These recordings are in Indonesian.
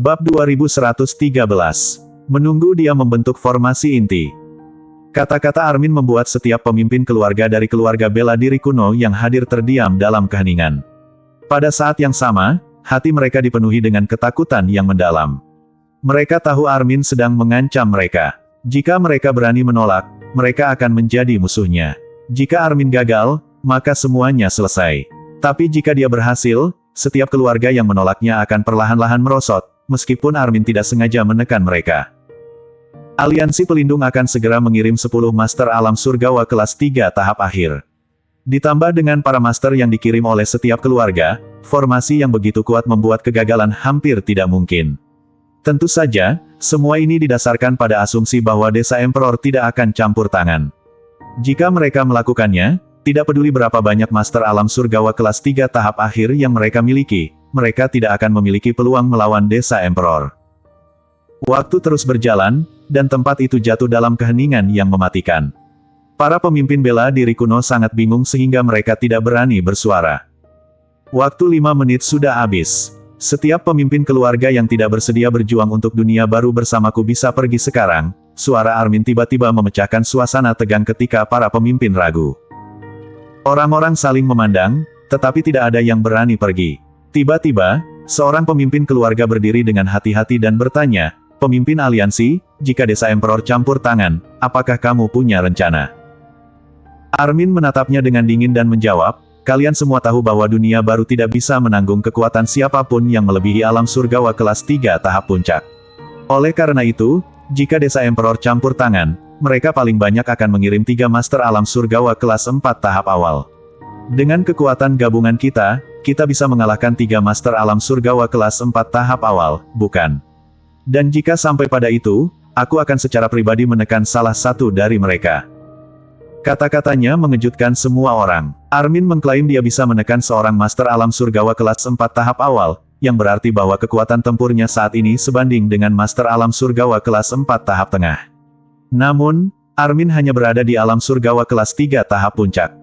Bab 2113. Menunggu dia membentuk formasi inti. Kata-kata Armin membuat setiap pemimpin keluarga dari keluarga bela diri kuno yang hadir terdiam dalam keheningan. Pada saat yang sama, hati mereka dipenuhi dengan ketakutan yang mendalam. Mereka tahu Armin sedang mengancam mereka. Jika mereka berani menolak, mereka akan menjadi musuhnya. Jika Armin gagal, maka semuanya selesai. Tapi jika dia berhasil, setiap keluarga yang menolaknya akan perlahan-lahan merosot, meskipun Armin tidak sengaja menekan mereka. Aliansi Pelindung akan segera mengirim 10 Master Alam Surgawa kelas 3 tahap akhir. Ditambah dengan para Master yang dikirim oleh setiap keluarga, formasi yang begitu kuat membuat kegagalan hampir tidak mungkin. Tentu saja, semua ini didasarkan pada asumsi bahwa Desa Emperor tidak akan campur tangan. Jika mereka melakukannya, tidak peduli berapa banyak Master Alam Surgawa kelas 3 tahap akhir yang mereka miliki, mereka tidak akan memiliki peluang melawan Desa Emperor. Waktu terus berjalan, dan tempat itu jatuh dalam keheningan yang mematikan. Para pemimpin bela diri kuno sangat bingung sehingga mereka tidak berani bersuara. Waktu 5 menit sudah habis. Setiap pemimpin keluarga yang tidak bersedia berjuang untuk dunia baru bersamaku bisa pergi sekarang. Suara Armin tiba-tiba memecahkan suasana tegang ketika para pemimpin ragu. Orang-orang saling memandang, tetapi tidak ada yang berani pergi. Tiba-tiba, seorang pemimpin keluarga berdiri dengan hati-hati dan bertanya, "Pemimpin aliansi, jika Desa Emperor campur tangan, apakah kamu punya rencana?" Armin menatapnya dengan dingin dan menjawab, "Kalian semua tahu bahwa dunia baru tidak bisa menanggung kekuatan siapapun yang melebihi alam surgawa kelas 3 tahap puncak. Oleh karena itu, jika Desa Emperor campur tangan, mereka paling banyak akan mengirim 3 Master Alam Surgawa kelas 4 tahap awal. Dengan kekuatan gabungan kita bisa mengalahkan 3 Master Alam Surgawa kelas 4 tahap awal, bukan? Dan jika sampai pada itu, aku akan secara pribadi menekan salah satu dari mereka." Kata-katanya mengejutkan semua orang. Armin mengklaim dia bisa menekan seorang Master Alam Surgawa kelas 4 tahap awal, yang berarti bahwa kekuatan tempurnya saat ini sebanding dengan Master Alam Surgawa kelas 4 tahap tengah. Namun, Armin hanya berada di Alam Surgawa kelas 3 tahap puncak.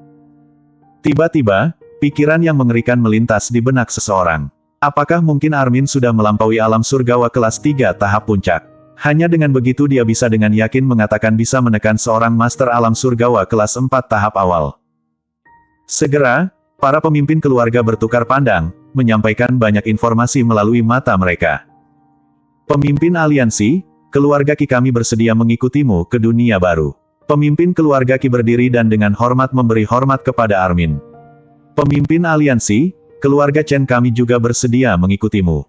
Tiba-tiba, pikiran yang mengerikan melintas di benak seseorang. Apakah mungkin Armin sudah melampaui Alam Surgawa kelas 3 tahap puncak? Hanya dengan begitu dia bisa dengan yakin mengatakan bisa menekan seorang Master Alam Surgawa kelas 4 tahap awal. Segera, para pemimpin keluarga bertukar pandang, menyampaikan banyak informasi melalui mata mereka. "Pemimpin aliansi, keluarga Ki kami bersedia mengikutimu ke dunia baru." Pemimpin keluarga Ki berdiri dan dengan hormat memberi hormat kepada Armin. "Pemimpin aliansi, keluarga Chen kami juga bersedia mengikutimu.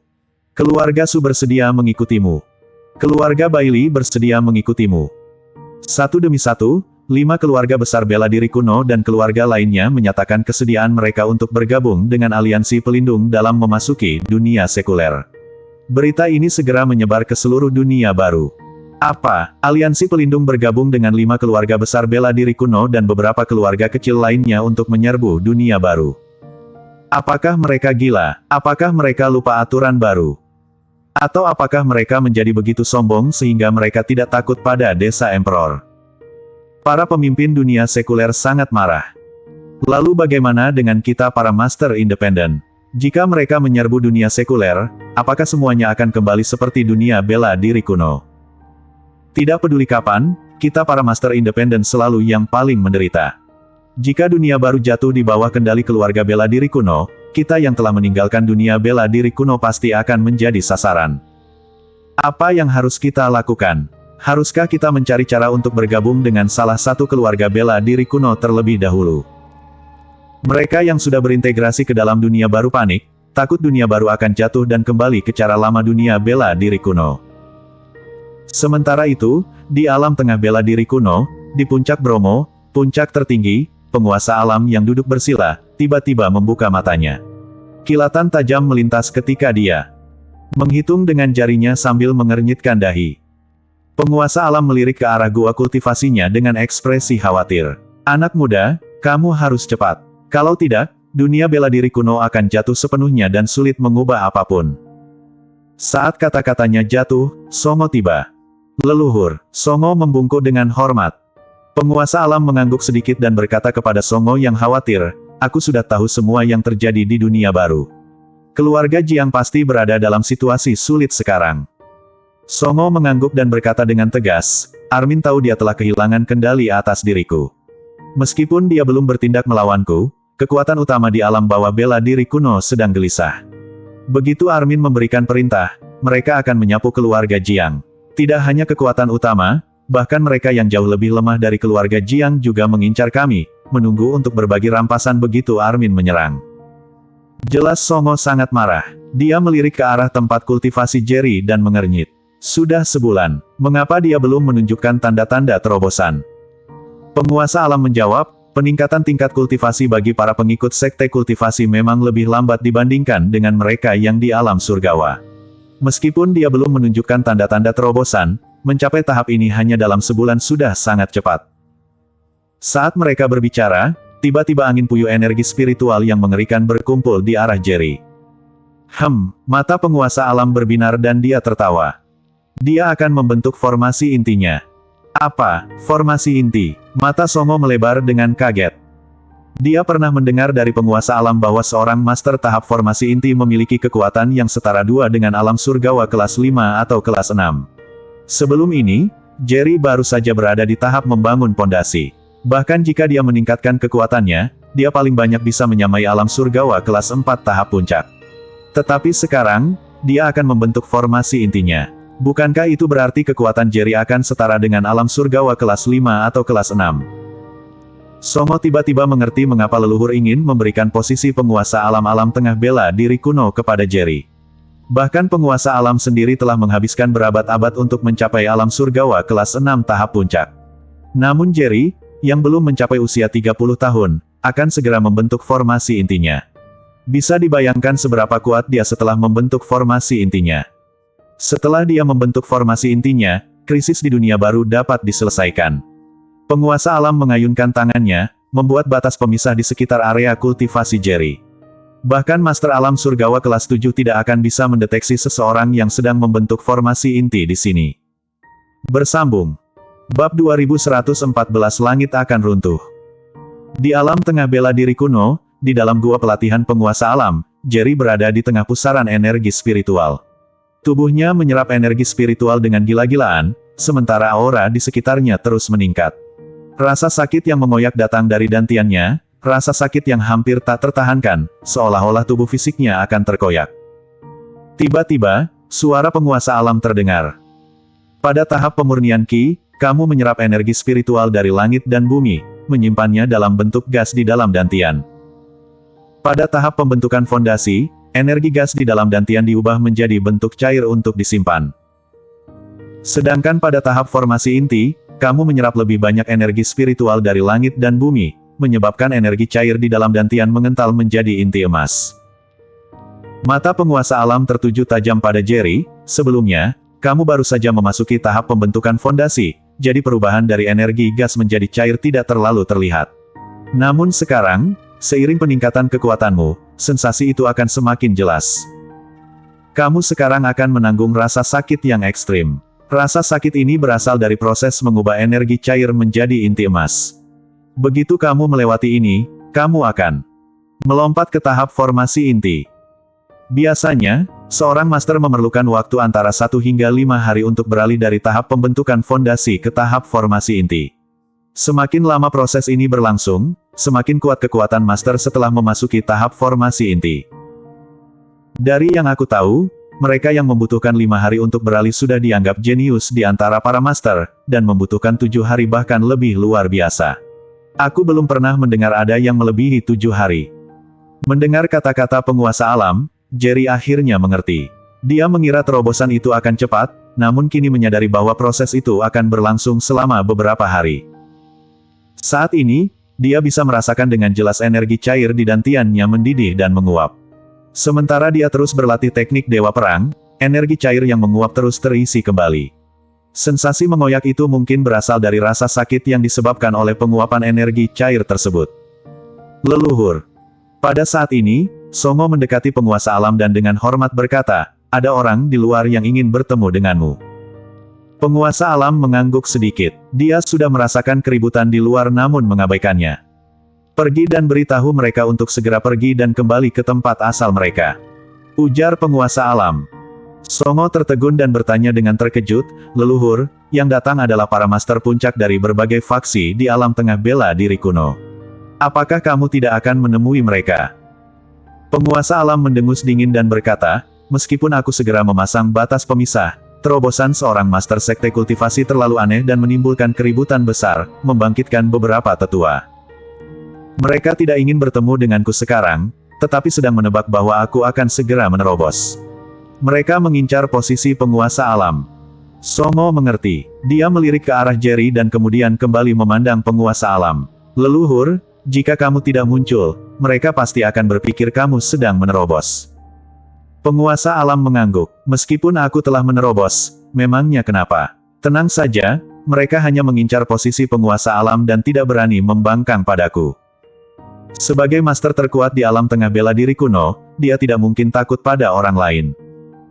Keluarga Su bersedia mengikutimu. Keluarga Bailey bersedia mengikutimu." Satu demi satu, 5 keluarga besar bela diri kuno dan keluarga lainnya menyatakan kesediaan mereka untuk bergabung dengan aliansi pelindung dalam memasuki dunia sekuler. Berita ini segera menyebar ke seluruh dunia baru. Apa? Aliansi pelindung bergabung dengan 5 keluarga besar bela diri kuno dan beberapa keluarga kecil lainnya untuk menyerbu dunia baru. Apakah mereka gila? Apakah mereka lupa aturan baru? Atau apakah mereka menjadi begitu sombong sehingga mereka tidak takut pada Desa Emperor? Para pemimpin dunia sekuler sangat marah. Lalu bagaimana dengan kita para Master Independen? Jika mereka menyerbu dunia sekuler, apakah semuanya akan kembali seperti dunia bela diri kuno? Tidak peduli kapan, kita para Master Independen selalu yang paling menderita. Jika dunia baru jatuh di bawah kendali keluarga bela diri kuno, kita yang telah meninggalkan dunia bela diri kuno pasti akan menjadi sasaran. Apa yang harus kita lakukan? Haruskah kita mencari cara untuk bergabung dengan salah satu keluarga bela diri kuno terlebih dahulu? Mereka yang sudah berintegrasi ke dalam dunia baru panik, takut dunia baru akan jatuh dan kembali ke cara lama dunia bela diri kuno. Sementara itu, di alam tengah bela diri kuno, di puncak Bromo, puncak tertinggi, penguasa alam yang duduk bersila, tiba-tiba membuka matanya. Kilatan tajam melintas ketika dia menghitung dengan jarinya sambil mengernyitkan dahi. Penguasa alam melirik ke arah gua kultivasinya dengan ekspresi khawatir. "Anak muda, kamu harus cepat. Kalau tidak, dunia bela diri kuno akan jatuh sepenuhnya dan sulit mengubah apapun." Saat kata-katanya jatuh, Songo tiba. "Leluhur." Songo membungkuk dengan hormat. Penguasa alam mengangguk sedikit dan berkata kepada Songo yang khawatir, "Aku sudah tahu semua yang terjadi di dunia baru. Keluarga Jiang pasti berada dalam situasi sulit sekarang. Songo mengangguk dan berkata dengan tegas, Armin tahu dia telah kehilangan kendali atas diriku. Meskipun dia belum bertindak melawanku, kekuatan utama di alam bawah bela diri kuno sedang gelisah. Begitu Armin memberikan perintah, mereka akan menyapu keluarga Jiang. Tidak hanya kekuatan utama, bahkan mereka yang jauh lebih lemah dari keluarga Jiang juga mengincar kami, menunggu untuk berbagi rampasan begitu Armin menyerang. Jelas Songo sangat marah. Dia melirik ke arah tempat kultivasi Jerry dan mengernyit. Sudah sebulan, mengapa dia belum menunjukkan tanda-tanda terobosan? Penguasa alam menjawab, peningkatan tingkat kultivasi bagi para pengikut sekte kultivasi memang lebih lambat dibandingkan dengan mereka yang di alam surgawa. Meskipun dia belum menunjukkan tanda-tanda terobosan, mencapai tahap ini hanya dalam sebulan sudah sangat cepat. Saat mereka berbicara, tiba-tiba angin puyuh energi spiritual yang mengerikan berkumpul di arah Jerry. Mata penguasa alam berbinar dan dia tertawa. Dia akan membentuk formasi intinya. Apa, formasi inti? Mata Songo melebar dengan kaget. Dia pernah mendengar dari penguasa alam bahwa seorang master tahap formasi inti memiliki kekuatan yang setara dua dengan alam surgawa kelas 5 atau kelas 6. Sebelum ini, Jerry baru saja berada di tahap membangun pondasi. Bahkan jika dia meningkatkan kekuatannya, dia paling banyak bisa menyamai alam surgawa kelas 4 tahap puncak. Tetapi sekarang, dia akan membentuk formasi intinya. Bukankah itu berarti kekuatan Jerry akan setara dengan alam surgawa kelas 5 atau kelas 6? Songo tiba-tiba mengerti mengapa leluhur ingin memberikan posisi penguasa alam-alam tengah bela diri kuno kepada Jerry. Bahkan penguasa alam sendiri telah menghabiskan berabad-abad untuk mencapai alam surgawa kelas 6 tahap puncak. Namun Jerry, yang belum mencapai usia 30 tahun, akan segera membentuk formasi intinya. Bisa dibayangkan seberapa kuat dia setelah membentuk formasi intinya. Setelah dia membentuk formasi intinya, krisis di dunia baru dapat diselesaikan. Penguasa alam mengayunkan tangannya, membuat batas pemisah di sekitar area kultivasi Jerry. Bahkan Master Alam Surgawa kelas 7 tidak akan bisa mendeteksi seseorang yang sedang membentuk formasi inti di sini. Bersambung. Bab 2114 Langit akan runtuh. Di alam tengah bela diri kuno, di dalam gua pelatihan penguasa alam, Jerry berada di tengah pusaran energi spiritual. Tubuhnya menyerap energi spiritual dengan gila-gilaan, sementara aura di sekitarnya terus meningkat. Rasa sakit yang mengoyak datang dari dantiannya, rasa sakit yang hampir tak tertahankan, seolah-olah tubuh fisiknya akan terkoyak. Tiba-tiba, suara penguasa alam terdengar. Pada tahap pemurnian Ki, kamu menyerap energi spiritual dari langit dan bumi, menyimpannya dalam bentuk gas di dalam dantian. Pada tahap pembentukan fondasi, energi gas di dalam dantian diubah menjadi bentuk cair untuk disimpan. Sedangkan pada tahap formasi inti, kamu menyerap lebih banyak energi spiritual dari langit dan bumi, menyebabkan energi cair di dalam dantian mengental menjadi inti emas. Mata penguasa alam tertuju tajam pada Jerry. Sebelumnya, kamu baru saja memasuki tahap pembentukan fondasi, jadi perubahan dari energi gas menjadi cair tidak terlalu terlihat. Namun sekarang, seiring peningkatan kekuatanmu, sensasi itu akan semakin jelas. Kamu sekarang akan menanggung rasa sakit yang ekstrim. Rasa sakit ini berasal dari proses mengubah energi cair menjadi inti emas. Begitu kamu melewati ini, kamu akan melompat ke tahap formasi inti. Biasanya, seorang master memerlukan waktu antara 1 hingga 5 hari untuk beralih dari tahap pembentukan fondasi ke tahap formasi inti. Semakin lama proses ini berlangsung, semakin kuat kekuatan master setelah memasuki tahap formasi inti. Dari yang aku tahu, mereka yang membutuhkan 5 hari untuk beralih sudah dianggap jenius di antara para master, dan membutuhkan 7 hari bahkan lebih luar biasa. Aku belum pernah mendengar ada yang melebihi 7 hari. Mendengar kata-kata penguasa alam, Jerry akhirnya mengerti. Dia mengira terobosan itu akan cepat, namun kini menyadari bahwa proses itu akan berlangsung selama beberapa hari. Saat ini, dia bisa merasakan dengan jelas energi cair di dantiannya mendidih dan menguap. Sementara dia terus berlatih teknik Dewa Perang, energi cair yang menguap terus terisi kembali. Sensasi mengoyak itu mungkin berasal dari rasa sakit yang disebabkan oleh penguapan energi cair tersebut. Leluhur. Pada saat ini, Songo mendekati penguasa alam dan dengan hormat berkata, ada orang di luar yang ingin bertemu denganmu. Penguasa alam mengangguk sedikit. Dia sudah merasakan keributan di luar namun mengabaikannya. Pergi dan beritahu mereka untuk segera pergi dan kembali ke tempat asal mereka. Ujar penguasa alam. Songo tertegun dan bertanya dengan terkejut, leluhur, yang datang adalah para master puncak dari berbagai faksi di alam tengah bela diri kuno. Apakah kamu tidak akan menemui mereka? Penguasa alam mendengus dingin dan berkata, meskipun aku segera memasang batas pemisah, terobosan seorang master sekte kultivasi terlalu aneh dan menimbulkan keributan besar, membangkitkan beberapa tetua. Mereka tidak ingin bertemu denganku sekarang, tetapi sedang menebak bahwa aku akan segera menerobos. Mereka mengincar posisi penguasa alam. Songo mengerti. Dia melirik ke arah Jerry dan kemudian kembali memandang penguasa alam. Leluhur, jika kamu tidak muncul, mereka pasti akan berpikir kamu sedang menerobos. Penguasa alam mengangguk. Meskipun aku telah menerobos, memangnya kenapa? Tenang saja, mereka hanya mengincar posisi penguasa alam dan tidak berani membangkang padaku. Sebagai master terkuat di alam tengah bela diri kuno, dia tidak mungkin takut pada orang lain.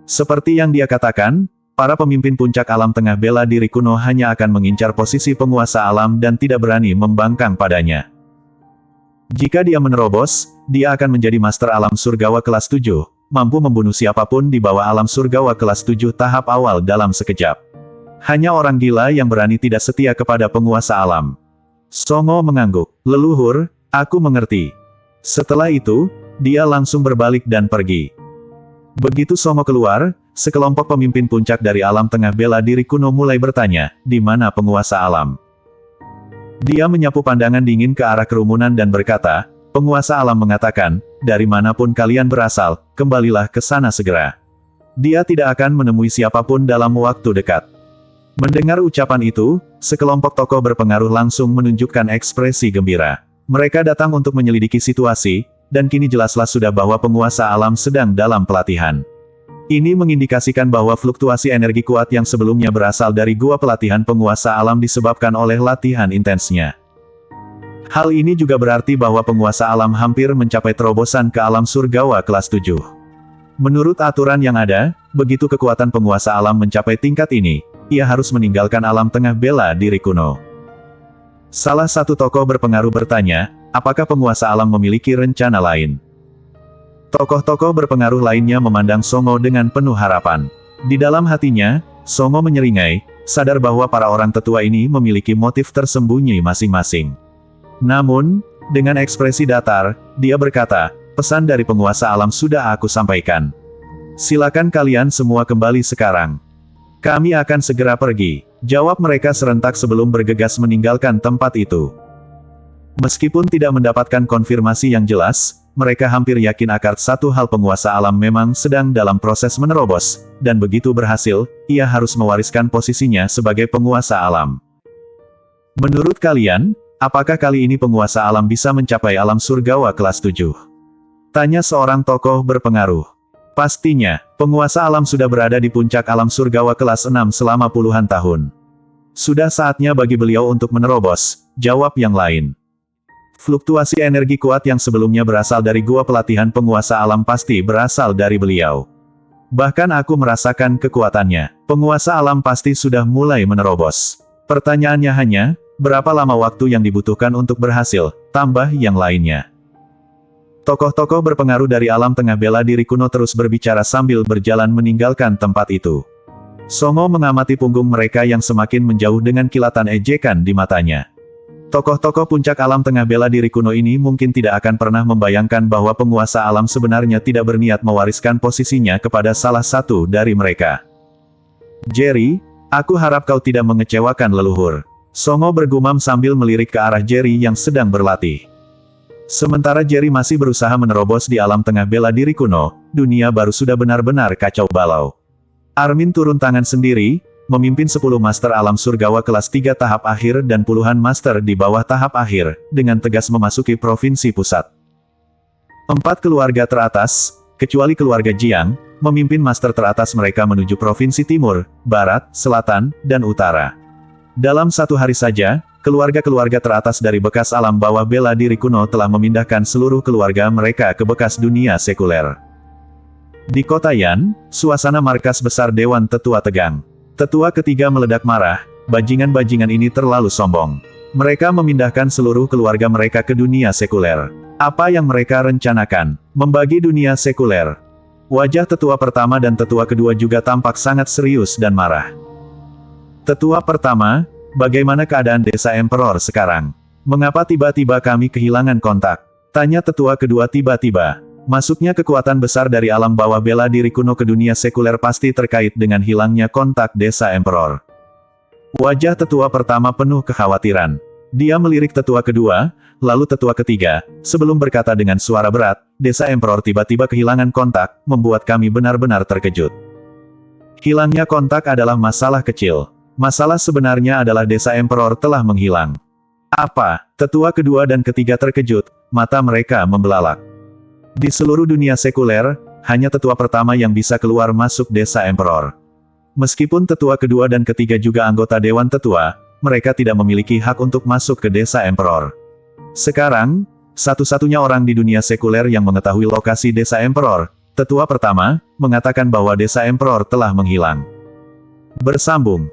Seperti yang dia katakan, para pemimpin puncak alam tengah bela diri kuno hanya akan mengincar posisi penguasa alam dan tidak berani membangkang padanya. Jika dia menerobos, dia akan menjadi master alam surgawa kelas 7, mampu membunuh siapapun di bawah alam surgawa kelas 7 tahap awal dalam sekejap. Hanya orang gila yang berani tidak setia kepada penguasa alam. Songo mengangguk. Leluhur, aku mengerti. Setelah itu, dia langsung berbalik dan pergi. Begitu Songo keluar, sekelompok pemimpin puncak dari alam tengah bela diri kuno mulai bertanya, di mana penguasa alam? Dia menyapu pandangan dingin ke arah kerumunan dan berkata, penguasa alam mengatakan, dari manapun kalian berasal, kembalilah ke sana segera. Dia tidak akan menemui siapapun dalam waktu dekat. Mendengar ucapan itu, sekelompok tokoh berpengaruh langsung menunjukkan ekspresi gembira. Mereka datang untuk menyelidiki situasi, dan kini jelaslah sudah bahwa penguasa alam sedang dalam pelatihan. Ini mengindikasikan bahwa fluktuasi energi kuat yang sebelumnya berasal dari gua pelatihan penguasa alam disebabkan oleh latihan intensnya. Hal ini juga berarti bahwa penguasa alam hampir mencapai terobosan ke alam surgawa kelas 7. Menurut aturan yang ada, begitu kekuatan penguasa alam mencapai tingkat ini, ia harus meninggalkan alam tengah bela diri kuno. Salah satu tokoh berpengaruh bertanya, apakah penguasa alam memiliki rencana lain? Tokoh-tokoh berpengaruh lainnya memandang Songo dengan penuh harapan. Di dalam hatinya, Songo menyeringai, sadar bahwa para orang tetua ini memiliki motif tersembunyi masing-masing. Namun, dengan ekspresi datar, dia berkata, pesan dari penguasa alam sudah aku sampaikan. Silakan kalian semua kembali sekarang. Kami akan segera pergi, jawab mereka serentak sebelum bergegas meninggalkan tempat itu. Meskipun tidak mendapatkan konfirmasi yang jelas, mereka hampir yakin akan satu hal penguasa alam memang sedang dalam proses menerobos, dan begitu berhasil, ia harus mewariskan posisinya sebagai penguasa alam. Menurut kalian, apakah kali ini penguasa alam bisa mencapai alam surgawa kelas 7? Tanya seorang tokoh berpengaruh. Pastinya, penguasa alam sudah berada di puncak alam surgawa kelas 6 selama puluhan tahun. Sudah saatnya bagi beliau untuk menerobos, jawab yang lain. Fluktuasi energi kuat yang sebelumnya berasal dari gua pelatihan penguasa alam pasti berasal dari beliau. Bahkan aku merasakan kekuatannya. Penguasa alam pasti sudah mulai menerobos. Pertanyaannya hanya, berapa lama waktu yang dibutuhkan untuk berhasil, tambah yang lainnya. Tokoh-tokoh berpengaruh dari alam tengah bela diri kuno terus berbicara sambil berjalan meninggalkan tempat itu. Songo mengamati punggung mereka yang semakin menjauh dengan kilatan ejekan di matanya. Tokoh-tokoh puncak alam tengah bela diri kuno ini mungkin tidak akan pernah membayangkan bahwa penguasa alam sebenarnya tidak berniat mewariskan posisinya kepada salah satu dari mereka. Jerry, aku harap kau tidak mengecewakan leluhur. Songo bergumam sambil melirik ke arah Jerry yang sedang berlatih. Sementara Jerry masih berusaha menerobos di alam tengah bela diri kuno, dunia baru sudah benar-benar kacau balau. Armin turun tangan sendiri, memimpin 10 master alam surgawa kelas 3 tahap akhir dan puluhan master di bawah tahap akhir, dengan tegas memasuki provinsi pusat. 4 keluarga teratas, kecuali keluarga Jiang, memimpin master teratas mereka menuju provinsi timur, barat, selatan, dan utara. Dalam satu hari saja, keluarga-keluarga teratas dari bekas alam bawah bela diri kuno telah memindahkan seluruh keluarga mereka ke bekas dunia sekuler. Di kota Yan, suasana markas besar Dewan Tetua tegang. Tetua ketiga meledak marah, bajingan-bajingan ini terlalu sombong. Mereka memindahkan seluruh keluarga mereka ke dunia sekuler. Apa yang mereka rencanakan? Membagi dunia sekuler. Wajah tetua pertama dan tetua kedua juga tampak sangat serius dan marah. Tetua pertama, bagaimana keadaan desa Emperor sekarang? Mengapa tiba-tiba kami kehilangan kontak? Tanya tetua kedua tiba-tiba. Masuknya kekuatan besar dari alam bawah bela diri kuno ke dunia sekuler pasti terkait dengan hilangnya kontak desa Emperor. Wajah tetua pertama penuh kekhawatiran. Dia melirik tetua kedua, lalu tetua ketiga, sebelum berkata dengan suara berat, desa Emperor tiba-tiba kehilangan kontak, membuat kami benar-benar terkejut. Hilangnya kontak adalah masalah kecil. Masalah sebenarnya adalah desa Emperor telah menghilang. Apa? Tetua kedua dan ketiga terkejut, mata mereka membelalak. Di seluruh dunia sekuler, hanya tetua pertama yang bisa keluar masuk desa Emperor. Meskipun tetua kedua dan ketiga juga anggota Dewan Tetua, mereka tidak memiliki hak untuk masuk ke desa Emperor. Sekarang, satu-satunya orang di dunia sekuler yang mengetahui lokasi desa Emperor, tetua pertama, mengatakan bahwa desa Emperor telah menghilang. Bersambung.